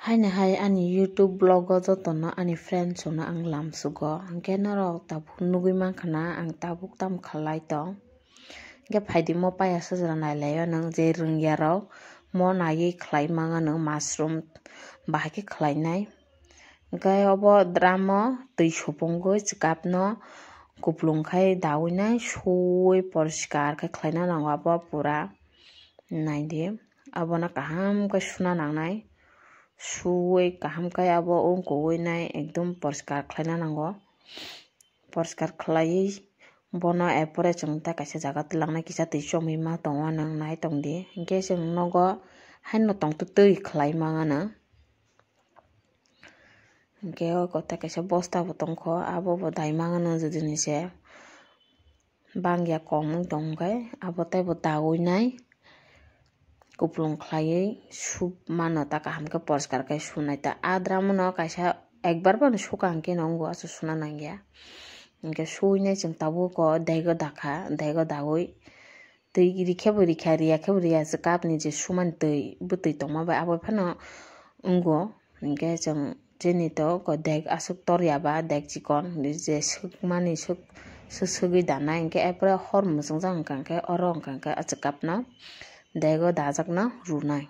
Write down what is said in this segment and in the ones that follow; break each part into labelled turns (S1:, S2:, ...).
S1: Haine hai ani YouTube blog o jotono ani friends no ang lamsugo hingke norok tabuk nugui mankana ang tabuk tam khalai tong hingke phaidi mo paya sijra nailaio nang je rungya rok mo naiui khlai manga nang mushroom bahai ke khlainai hingke obo drum o tui supungui chikap no kuplung khai dawui nai sui poriskar khe khlaina nango abo pura naidi abono kaham khe suna nangnai sui kaham kai abo ongkowui nai ekdum poriskar khlaina nango poriskar khlaiui bono er pore chung ta kaisa jaga twlangnai kisa tui chomui ma tongo nang nai tongdi hingke chung nogo haino tongtwtwi khlai mangano hingke oko tei kaisa bosta bo tongkho abo bo dai mangano jodi ni se bangya kom ung tongkhe abo teibo dawui nai kuplung khlaiui mano ta kaham khe poriskar khe sunai ta a drum no kaisa ekbar bono sukang khe nongo acha suna nangya hingke sui nai chung tabuk o dego dakha dego dawui tui rikhebo rikha riyakhebo riya chikap ni je sumani tui bwtui tongma bai abo faano ongo hingke chung chini to deg asuk torya ba deg chikon je sukmani sugui danai hingke er pore hor muchungjak hingka khe oro hingka khe achikap no dego dajak no runai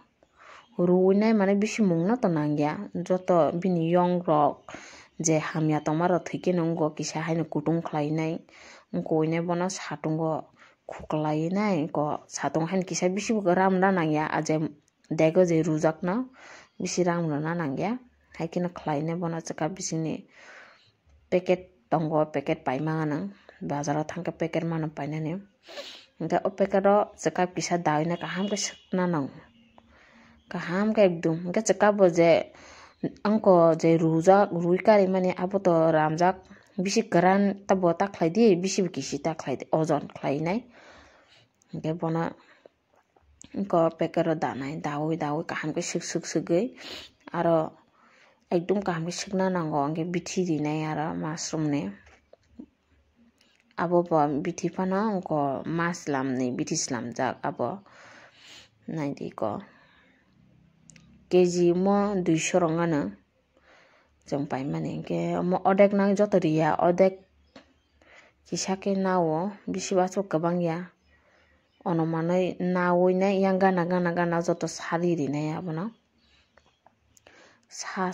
S1: ruui nai mane bisimung no to nangya joto bini yong rok je hamya tongma rok thwike nongo kisa haino kutung khlai nai ongkowui nai bono satungo khuklai nai satung haino kisa bisi ramna nangya je dego je rujak no bisi ramrwna nangya haike no khlai nai bono chikap bisini packet tongo packet pai mangano bazar o thangkhe packet mano painani hingke o packet o chikap kisa dawui nai kaham khe sukna nango kaham khe ekdum hingke chikap bo je onko je rui karimani abo to ramjak bisi kwran bo ta khlaidi bisi kisi ta khlaidi ojon khlainai hingke bono ongko packet o danai dawui kaham khe sugui aro ekdum kaham khe sukna nango hingke bithi rinai aro mushroom ni abo bo bithi fano ongko ma slam ni bithi slamjak abo naidi keji mo 200 rongano chung paimani hingke omo odek nang joto riya odek kisa khe nao bisi baso kwbang ya onomanui nawui nai yang gana joto sari rinai abono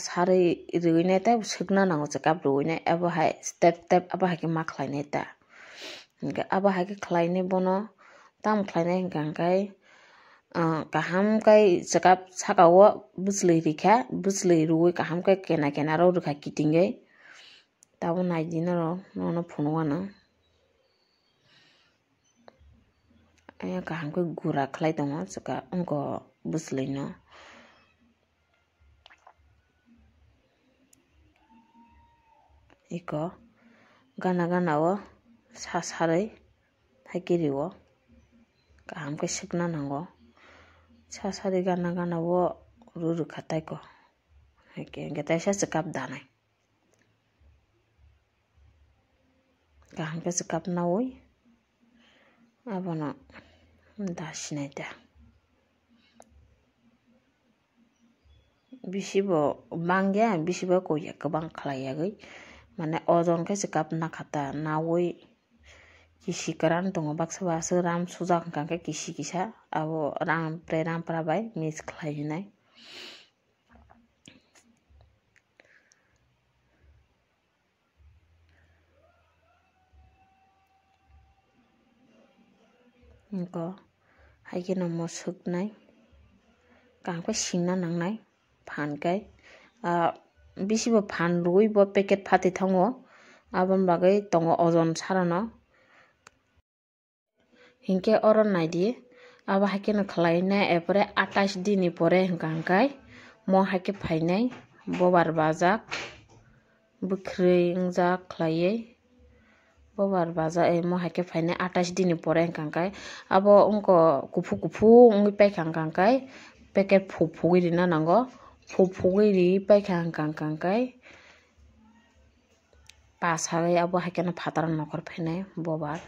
S1: sarui rwui nai tei sukna nango chikap rwui nai abo hai step abo hai khe ma khlainai ta hingke abo hai khe khlainai bono tam khlainai hingka khe kaham kai chikap sakao bwchwlui rikha bwchwlui rwui kaham khe kena ro rwkha kitingoi tabo naidi no phuno ano aya kaham khe gura khlai tongo chikap ongko bwchwlui no iko gana o sarui haike rio kaham khe sukna nango sarui gana o rwrwkha taiko hingke taisa chikap danai kaham khe chikap nawui abono dasinai ta bisi bo bangya bisi bo koiya kwbang khlaiagoi mane ojon khe chikap nakhata nawui kisi kwran tongo baksa ram sujak hingka khe kisi kisa abo rampra bai mix khlainai ongko haike no mo suknai kaham khe singna nangnai phan kai bisi bo phan rwui bo packet phatui tongo aboni bagui tongo ojon sarano hingke oro naidi abo haike no khlainai er pore 28 din ni pore hingka khai mo haike phainai bobar bajak bwkrui ongjak khlaiui bobar bajak mo haike phainai 28 din ni pore hingka khai abo ongko kuphur ongui paikha hingka khai packet phugui rina nango phugui riui paikha hingka khai pasagui abo haike no fataro nokor phainai bobar.